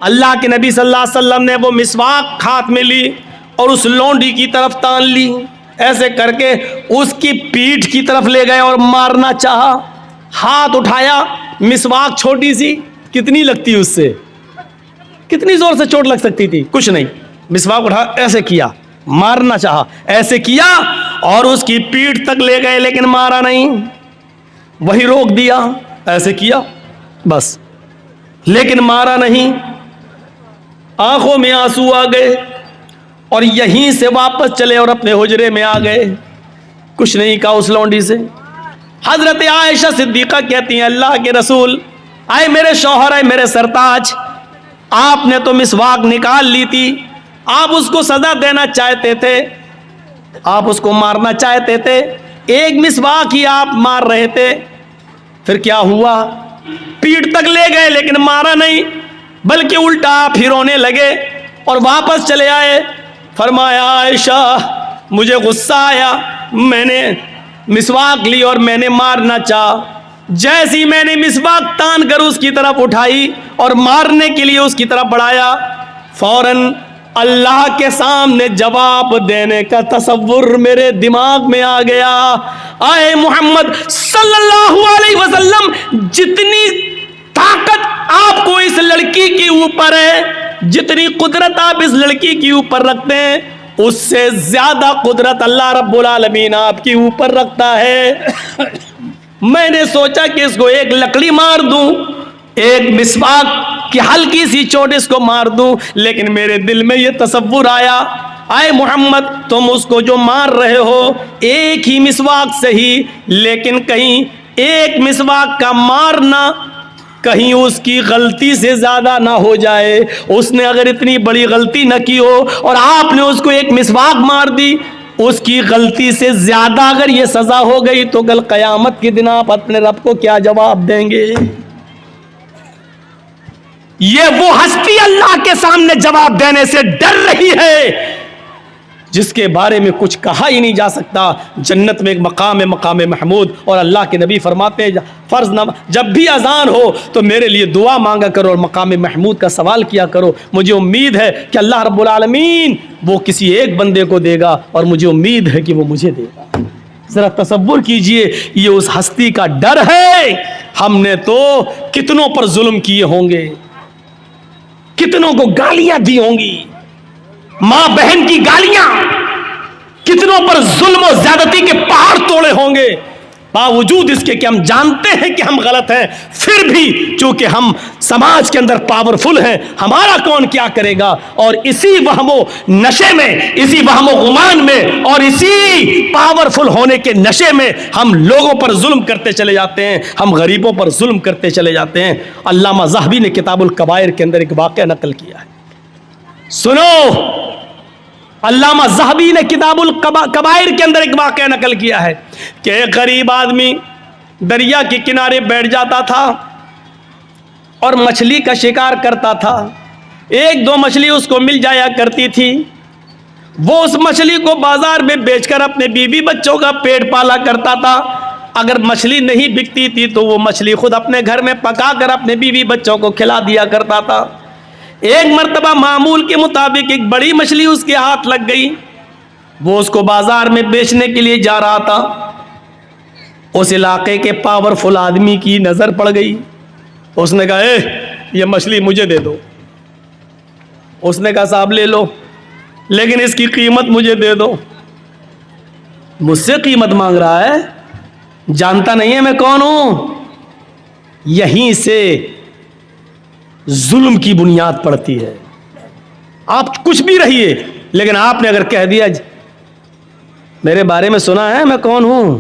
اللہ کے نبی صلی اللہ علیہ وسلم نے وہ مسواک ہاتھ میں لی اور اس لونڈی کی طرف تان لی، ایسے کر کے اس کی پیٹھ کی طرف لے گئے اور مارنا چاہا۔ ہاتھ اٹھایا، مسواک چھوٹی سی، کتنی لگتی اس سے، کتنی زور سے چوٹ لگ سکتی تھی، کچھ نہیں۔ مسواک اٹھا ایسے کیا، مارنا چاہا، ایسے کیا اور اس کی پیٹھ تک لے گئے لیکن مارا نہیں، وہی روک دیا، ایسے کیا بس، لیکن مارا نہیں۔ آنکھوں میں آنسو آ گئے اور یہیں سے واپس چلے اور اپنے حجرے میں آ گئے، کچھ نہیں کہا اس لونڈی سے۔ حضرت عائشہ صدیقہ کہتی ہیں اللہ کے رسول، آئے میرے شوہر، آئے میرے سرتاج، آپ نے تو مسواک نکال لی تھی، آپ اس کو سزا دینا چاہتے تھے، آپ اس کو مارنا چاہتے تھے، ایک مسواک ہی آپ مار رہے تھے، پھر کیا ہوا؟ پیٹھ تک لے گئے لیکن مارا نہیں، بلکہ الٹا آپ ہی رونے لگے اور واپس چلے آئے۔ فرمایا عائشہ مجھے غصہ آیا، میں نے مسواک لی اور میں نے مارنا چاہا، جیسی میں نے مسواک تان کر اس کی طرف اٹھائی اور مارنے کے لیے اس کی طرف بڑھایا، فوراً اللہ کے سامنے جواب دینے کا تصور میرے دماغ میں آ گیا۔ آئے محمد صلی اللہ علیہ وسلم، جتنی طاقت آپ کو اس لڑکی کے اوپر ہے، جتنی قدرت آپ اس لڑکی کے اوپر رکھتے ہیں، اس سے زیادہ قدرت اللہ رب العالمین آپ کے اوپر رکھتا ہے۔ میں نے سوچا کہ اس کو ایک لکڑی مار دوں، ایک مسواک کی ہلکی سی چوٹ اس کو مار دوں، لیکن میرے دل میں یہ تصور آیا، آئے محمد تم اس کو جو مار رہے ہو ایک ہی مسواک سے ہی، لیکن کہیں ایک مسواک کا مارنا کہیں اس کی غلطی سے زیادہ نہ ہو جائے، اس نے اگر اتنی بڑی غلطی نہ کی ہو اور آپ نے اس کو ایک مسواک مار دی، اس کی غلطی سے زیادہ اگر یہ سزا ہو گئی تو کل قیامت کے دن آپ اپنے رب کو کیا جواب دیں گے؟ یہ وہ ہستی اللہ کے سامنے جواب دینے سے ڈر رہی ہے جس کے بارے میں کچھ کہا ہی نہیں جا سکتا۔ جنت میں ایک مقام ہے، مقام محمود، اور اللہ کے نبی فرماتے ہیں فرض جب بھی اذان ہو تو میرے لیے دعا مانگا کرو اور مقام محمود کا سوال کیا کرو، مجھے امید ہے کہ اللہ رب العالمین وہ کسی ایک بندے کو دے گا اور مجھے امید ہے کہ وہ مجھے دے گا۔ ذرا تصور کیجئے، یہ اس ہستی کا ڈر ہے۔ ہم نے تو کتنوں پر ظلم کیے ہوں گے، کتنوں کو گالیاں دی ہوں گی، ماں بہن کی گالیاں، کتنوں پر ظلم و زیادتی کے پہاڑ توڑے ہوں گے، باوجود اس کے کہ ہم جانتے ہیں کہ ہم غلط ہیں، پھر بھی چونکہ ہم سماج کے اندر پاورفل ہیں، ہمارا کون کیا کرے گا، اور اسی وہم و نشے میں، اسی وہم و گمان میں اور اسی پاورفل ہونے کے نشے میں ہم لوگوں پر ظلم کرتے چلے جاتے ہیں، ہم غریبوں پر ظلم کرتے چلے جاتے ہیں۔ علامہ ذہبی نے کتاب الکبائر کے اندر ایک واقعہ نقل کیا ہے، سنو، علامہ ذہبی نے کتاب الکبائر کے اندر ایک واقعہ نقل کیا ہے کہ ایک غریب آدمی دریا کے کنارے بیٹھ جاتا تھا اور مچھلی کا شکار کرتا تھا، ایک دو مچھلی اس کو مل جایا کرتی تھی، وہ اس مچھلی کو بازار میں بیچ کر اپنے بیوی بچوں کا پیٹ پالا کرتا تھا، اگر مچھلی نہیں بکتی تھی تو وہ مچھلی خود اپنے گھر میں پکا کر اپنے بیوی بچوں کو کھلا دیا کرتا تھا۔ ایک مرتبہ معمول کے مطابق ایک بڑی مچھلی اس کے ہاتھ لگ گئی، وہ اس کو بازار میں بیچنے کے لیے جا رہا تھا، اس علاقے کے پاورفل آدمی کی نظر پڑ گئی، اس نے کہا اے یہ مچھلی مجھے دے دو، اس نے کہا صاحب لے لو لیکن اس کی قیمت مجھے دے دو۔ مجھ سے قیمت مانگ رہا ہے، جانتا نہیں ہے میں کون ہوں؟ یہیں سے ظلم کی بنیاد پڑتی ہے۔ آپ کچھ بھی رہیے لیکن آپ نے اگر کہہ دیا میرے بارے میں سنا ہے میں کون ہوں،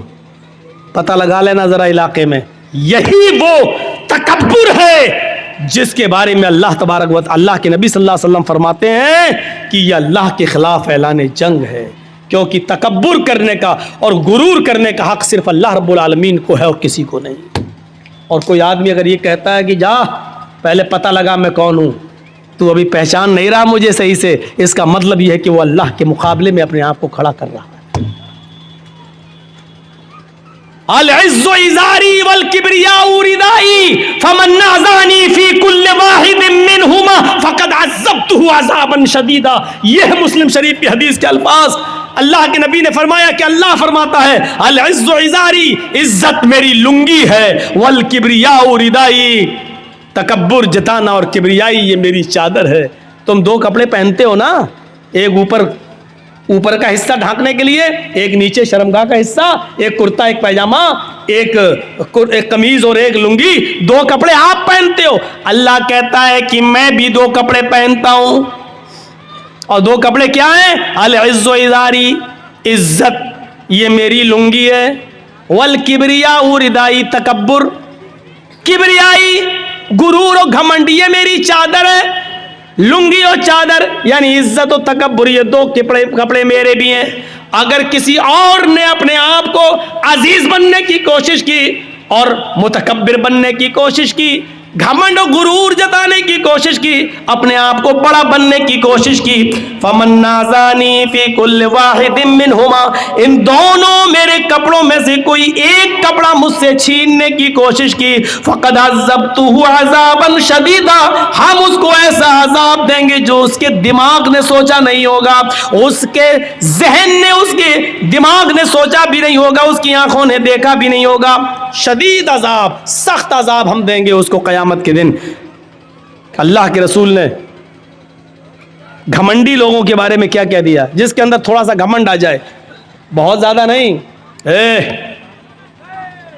پتہ لگا لینا ذرا علاقے میں، یہی وہ تکبر ہے جس کے بارے میں اللہ تبارک و تعالی، اللہ کے نبی صلی اللہ علیہ وسلم فرماتے ہیں کہ یہ اللہ کے خلاف اعلان جنگ ہے، کیونکہ تکبر کرنے کا اور غرور کرنے کا حق صرف اللہ رب العالمین کو ہے اور کسی کو نہیں۔ اور کوئی آدمی اگر یہ کہتا ہے کہ جا پہلے پتہ لگا میں کون ہوں، تو ابھی پہچان نہیں رہا مجھے صحیح سے، اس کا مطلب یہ ہے کہ وہ اللہ کے مقابلے میں اپنے آپ کو کھڑا کر رہا ہے۔ العز ازاری والکبریاء ردائی فمن نازعنی فی کل واحد منہما عذبتہ عذابا شدیدا. یہ ہے مسلم شریف کی حدیث کے الفاظ. اللہ کے نبی نے فرمایا کہ اللہ فرماتا ہے العز عزاری, عزت میری لنگی ہے, والکبریاء ردائی, تکبر جتانا اور کبریائی یہ میری چادر ہے. تم دو کپڑے پہنتے ہو نا, ایک اوپر کا حصہ ڈھانکنے کے لیے, ایک نیچے شرمگاہ کا حصہ, ایک کرتا ایک پیجامہ, ایک قمیض اور ایک لنگی, دو کپڑے آپ پہنتے ہو. اللہ کہتا ہے کہ میں بھی دو کپڑے پہنتا ہوں, اور دو کپڑے کیا ہیں؟ العز ازاری, عزت یہ میری لنگی ہے, والکبریاء ردائی, تکبر کبریائی غرور و گھمنڈ یہ میری چادر ہے. لنگی اور چادر یعنی عزت و تکبر, یہ دو کپڑے میرے بھی ہیں. اگر کسی اور نے اپنے آپ کو عزیز بننے کی کوشش کی اور متکبر بننے کی کوشش کی, گھمنڈ و غرور جتانے کی کوشش کی, اپنے آپ کو بڑا بننے کی کوشش کی, فمن نازانی فی کل واحد منہما, ان دونوں میرے کپڑوں میں سے کوئی ایک کپڑا مجھ سے چھیننے کی کوشش کی, فقد عذبتہ عذابا شدیدا, ہم اس کو ایسا عذاب دیں گے جو اس کے دماغ نے سوچا نہیں ہوگا, اس کے ذہن نے, اس کے دماغ نے سوچا بھی نہیں ہوگا, اس کی آنکھوں نے دیکھا بھی نہیں ہوگا. شدید عذاب, سخت عذاب ہم دیں گے اس کو قیامت کے دن. اللہ کے رسول نے گھمنڈی لوگوں کے بارے میں کیا کہہ دیا؟ جس کے اندر تھوڑا سا گھمنڈ آ جائے, بہت زیادہ نہیں,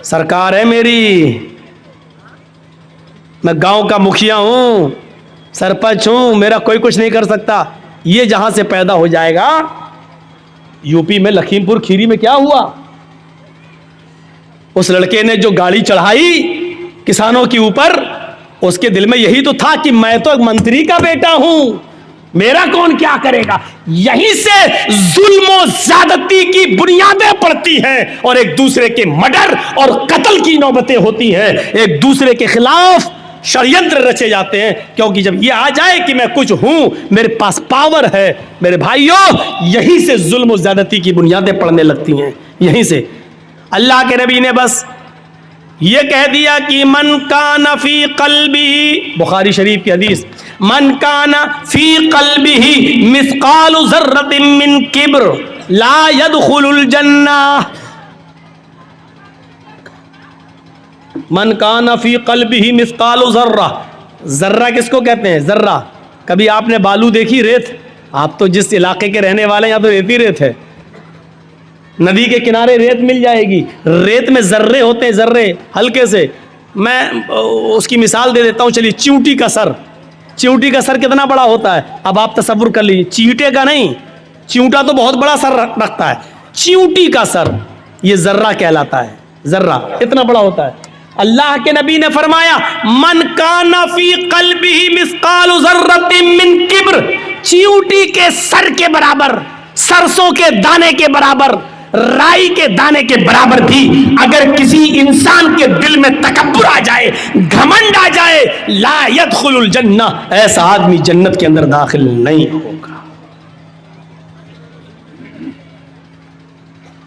سرکار ہے میری, میں گاؤں کا مکھیا ہوں, سرپنچ ہوں, میرا کوئی کچھ نہیں کر سکتا, یہ جہاں سے پیدا ہو جائے گا. یو پی میں لکھیم پور کھیری میں کیا ہوا؟ اس لڑکے نے جو گاڑی چڑھائی کسانوں کے اوپر, اس کے دل میں یہی تو تھا کہ میں تو ایک منتری کا بیٹا ہوں, میرا کون کیا کرے گا. یہیں سے ظلم و زیادتی کی بنیادیں پڑتی ہیں, اور ایک دوسرے کے مرڈر اور قتل کی نوبتیں ہوتی ہیں, ایک دوسرے کے خلاف شریعتر رچے جاتے ہیں. کیونکہ جب یہ آ جائے کہ میں کچھ ہوں, میرے پاس پاور ہے, میرے بھائیوں, یہیں سے ظلم و زیادتی کی بنیادیں پڑنے لگتی ہیں. یہیں سے اللہ کے نبی نے بس یہ کہہ دیا کہ من کان فی قلبہ, بخاری شریف کی حدیث, من کان فی قلبہ مثقال ذرۃ من کبر لا يدخل الجنہ. من کان فی قلبہ مثقال ذرہ, ذرہ کس کو کہتے ہیں؟ ذرہ. کبھی آپ نے بالو دیکھی؟ ریت. آپ تو جس علاقے کے رہنے والے ہیں یہاں تو ریت ہی ریت ہے, ندی کے کنارے ریت مل جائے گی. ریت میں ذرے ہوتے ہیں, ذرے ہلکے سے. میں اس کی مثال دے دیتا ہوں, چلیے. چیونٹی کا سر, چیونٹی کا سر کتنا بڑا ہوتا ہے؟ اب آپ تصور کر لیجیے, چیونٹے کا نہیں, چیونٹا تو بہت بڑا سر رکھتا ہے, چیونٹی کا سر یہ ذرہ کہلاتا ہے. ذرہ اتنا بڑا ہوتا ہے. اللہ کے نبی نے فرمایا من کان فی قلبہ مثقال ذرۃ من کبر, چیونٹی کے سر کے برابر, سرسوں کے دانے کے برابر, رائی کے دانے کے برابر بھی اگر کسی انسان کے دل میں تکبر آ جائے, گھمنڈ آ جائے, لا يدخل الجنہ, ایسا آدمی جنت کے اندر داخل نہیں ہوگا.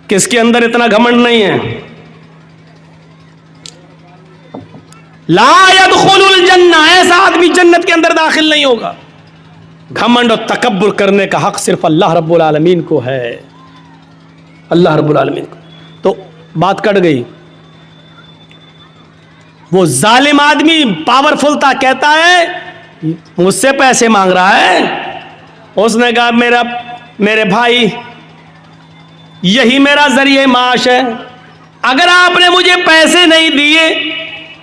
کس کے اندر اتنا گھمنڈ نہیں ہے؟ لا يدخل الجنہ, ایسا آدمی جنت کے اندر داخل نہیں ہوگا. گھمنڈ اور تکبر کرنے کا حق صرف اللہ رب العالمین کو ہے, اللہ رب العالمین کو. تو بات کٹ گئی. وہ ظالم آدمی پاورفل تھا, کہتا ہے مجھ سے پیسے مانگ رہا ہے. اس نے کہا میرے بھائی یہی میرا ذریعہ معاش ہے, اگر آپ نے مجھے پیسے نہیں دیے,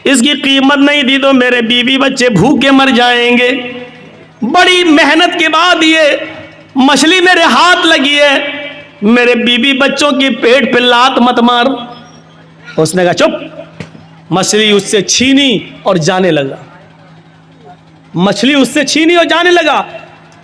اس کی قیمت نہیں دی, تو میرے بیوی بچے بھوکے مر جائیں گے. بڑی محنت کے بعد یہ مچھلی میرے ہاتھ لگی ہے, میرے بیوی بچوں کی پیٹ پہ لات مت مار. اس نے کہا چپ. مچھلی اس سے چھینی اور جانے لگا, مچھلی اس سے چھینی اور جانے لگا.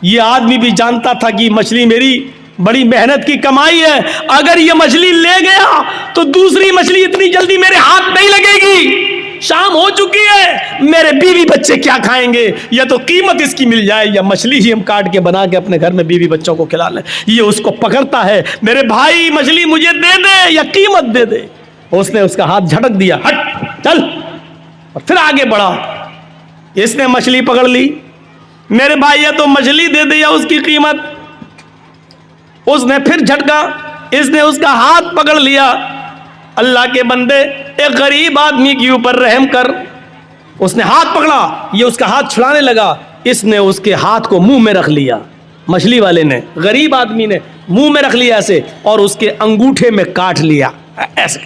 یہ آدمی بھی جانتا تھا کہ مچھلی میری بڑی محنت کی کمائی ہے, اگر یہ مچھلی لے گیا تو دوسری مچھلی اتنی جلدی میرے ہاتھ نہیں لگے گی. شام ہو چکی ہے, میرے بیوی بچے کیا کھائیں گے؟ یا تو قیمت اس کی مل جائے, یا مچھلی ہی ہم کاٹ کے بنا کے اپنے گھر میں بیوی بچوں کو کھلا لیں. یہ اس کو پکڑتا ہے, میرے بھائی مچھلی مجھے دے دے یا قیمت دے دے. اس نے اس کا ہاتھ جھٹک دیا, ہٹ چل, اور پھر آگے بڑھا. اس نے مچھلی پکڑ لی, میرے بھائی یہ تو مچھلی دے دیا اس کی قیمت. اس نے پھر جھٹکا, اس نے اس کا ہاتھ پکڑ لیا. اللہ کے بندے, ایک غریب آدمی کے اوپر رحم کر. اس نے ہاتھ پکڑا, یہ اس کا ہاتھ چھڑانے لگا, اس نے اس کے ہاتھ کو منہ میں رکھ لیا. مچھلی والے نے, غریب آدمی نے منہ میں رکھ لیا ایسے, اور اس کے انگوٹھے میں کاٹ لیا ایسے,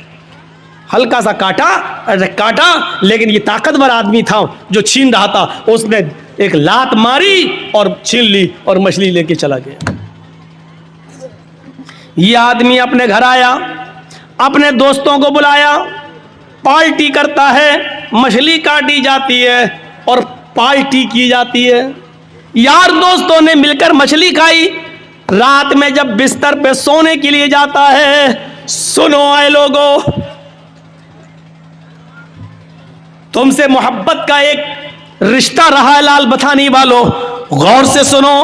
ہلکا سا کاٹا, لیکن یہ طاقتور آدمی تھا جو چھین رہا تھا, اس نے ایک لات ماری اور چھین لی اور مچھلی لے کے چلا گیا. یہ آدمی اپنے گھر آیا, اپنے دوستوں کو بلایا, پارٹی کرتا ہے, مچھلی کاٹی جاتی ہے اور پارٹی کی جاتی ہے. یار دوستوں نے مل کر مچھلی کھائی. رات میں جب بستر پہ سونے کے لیے جاتا ہے, سنو اے لوگو, تم سے محبت کا ایک رشتہ رہا ہے لال بتھانی والو, غور سے سنو.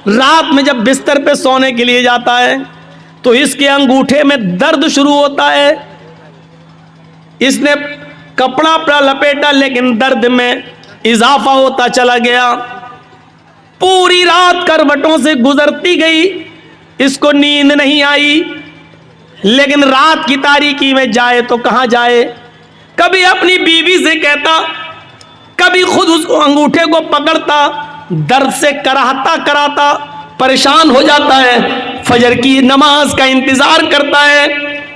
رات میں جب بستر پہ سونے کے لیے جاتا ہے تو اس کے انگوٹھے میں درد شروع ہوتا ہے. اس نے کپڑا اپنا لپیٹا لیکن درد میں اضافہ ہوتا چلا گیا. پوری رات کروٹوں سے گزرتی گئی, اس کو نیند نہیں آئی, لیکن رات کی تاریکی میں جائے تو کہاں جائے. کبھی اپنی بیوی سے کہتا, کبھی خود اس کو انگوٹھے کو پکڑتا, درد سے کراتا پریشان ہو جاتا ہے. فجر کی نماز کا انتظار کرتا ہے.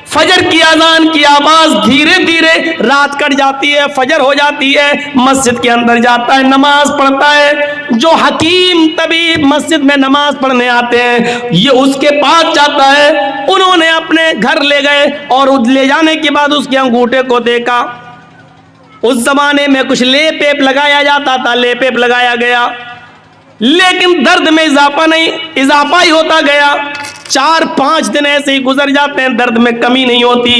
فجر کی اذان کی آواز دھیرے دھیرے رات کٹ جاتی ہے, فجر ہو جاتی ہے, مسجد کے اندر جاتا ہے, نماز پڑھتا ہے. جو حکیم طبیب مسجد میں نماز پڑھنے آتے ہیں, یہ اس کے پاس جاتا ہے. انہوں نے اپنے گھر لے گئے اور لے جانے کے بعد اس کے انگوٹھے کو دیکھا. اس زمانے میں کچھ لیپ ایپ لگایا جاتا تھا, لیپ ایپ لگایا گیا, لیکن درد میں اضافہ ہی ہوتا گیا. 4-5 دن ایسے ہی گزر جاتے ہیں, درد میں کمی نہیں ہوتی.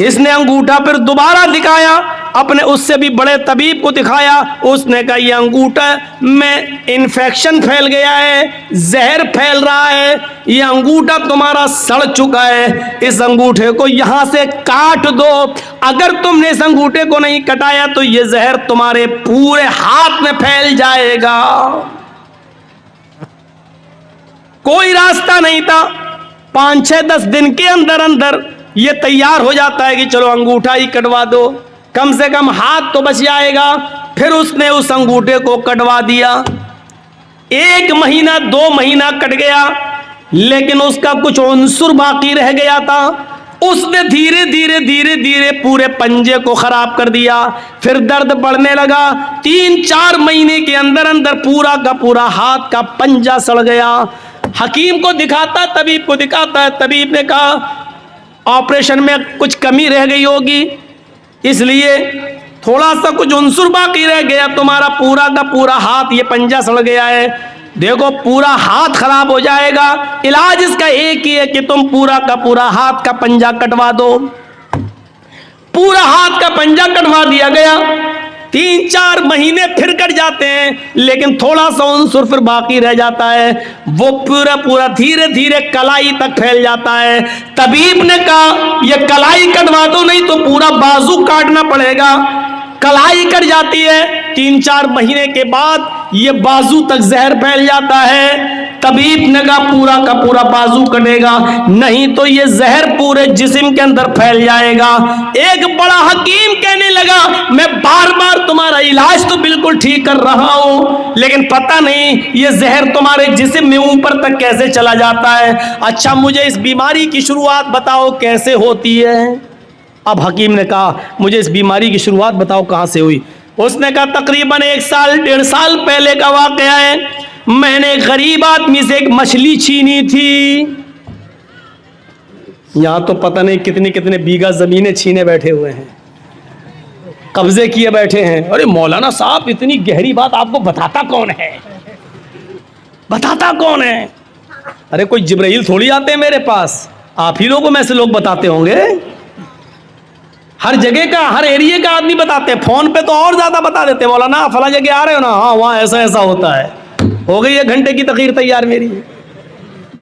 اس نے انگوٹھا پھر دوبارہ دکھایا, اپنے اس سے بھی بڑے طبیب کو دکھایا. اس نے کہا یہ انگوٹھا میں انفیکشن پھیل گیا ہے, زہر پھیل رہا ہے, یہ انگوٹھا تمہارا سڑ چکا ہے, اس انگوٹھے کو یہاں سے کاٹ دو. اگر تم نے اس انگوٹھے کو نہیں کٹایا تو یہ زہر تمہارے پورے ہاتھ میں پھیل جائے گا. کوئی راستہ نہیں تھا. 5-6-10 دن کے اندر یہ تیار ہو جاتا ہے کہ چلو انگوٹھا ہی کٹوا دو, کم سے کم ہاتھ تو بچ جائے گا. پھر اس نے اس انگوٹھے کو کٹوا دیا. 1 مہینہ 2 مہینہ کٹ گیا, لیکن اس کا کچھ عنصر باقی رہ گیا تھا. اس نے دھیرے دھیرے پورے پنجے کو خراب کر دیا. پھر درد بڑھنے لگا. 3-4 مہینے کے اندر پورا کا پورا ہاتھ کا پنجہ سڑ گیا. حکیم کو دکھاتا, طبیب کو دکھاتا ہے. طبیب نے کہا آپریشن میں کچھ کمی رہ گئی ہوگی, اس لیے تھوڑا سا کچھ عنصر باقی رہ گیا, تمہارا پورا کا پورا ہاتھ یہ پنجہ سڑ گیا ہے. دیکھو پورا ہاتھ خراب ہو جائے گا, علاج اس کا ایک ہی ہے کہ تم پورا کا پورا ہاتھ کا پنجہ کٹوا دو. پورا ہاتھ کا پنجہ کٹوا دیا گیا. 3-4 مہینے پھر کٹ جاتے ہیں, لیکن تھوڑا سا عنصر پھر باقی رہ جاتا ہے. وہ پورا دھیرے کلائی تک پھیل جاتا ہے. طبیب نے کہا یہ کلائی کٹوا دو, نہیں تو پورا بازو کاٹنا پڑے گا. کلائی کٹ جاتی ہے. 3-4 مہینے کے بعد یہ بازو تک زہر پھیل جاتا ہے. طبیب نے کہا پورا کا پورا بازو کٹے گا, نہیں تو یہ زہر پورے جسم کے اندر پھیل جائے گا. ایک بڑا حکیم کہنے لگا میں بار بار تمہارا علاج تو بالکل ٹھیک کر رہا ہوں, لیکن پتہ نہیں یہ زہر تمہارے جسم میں اوپر تک کیسے چلا جاتا ہے. اچھا مجھے اس بیماری کی شروعات بتاؤ کیسے ہوتی ہے. اب حکیم نے کہا مجھے اس بیماری کی شروعات بتاؤ کہاں سے ہوئی. اس نے کہا تقریباً 1-1.5 سال پہلے کا واقعہ ہے. میں نے ایک غریب آدمی سے ایک مچھلی چھینی تھی. یہاں تو پتہ نہیں کتنے بیگھہ زمینیں چھینے بیٹھے ہوئے ہیں, قبضے کیے بیٹھے ہیں. ارے مولانا صاحب اتنی گہری بات آپ کو بتاتا کون ہے, بتاتا کون ہے؟ ارے کوئی جبرائیل تھوڑی آتے ہیں میرے پاس, آپ ہی لوگوں میں سے لوگ بتاتے ہوں گے. ہر جگہ کا ہر ایریے کا آدمی بتاتے ہیں. فون پہ تو اور زیادہ بتا دیتے ہیں, مولانا فلاں جگہ آ رہے ہو نا, ہاں وہاں ایسا ہوتا ہے. ہو گئی 1 گھنٹے کی تقریر تیار میری.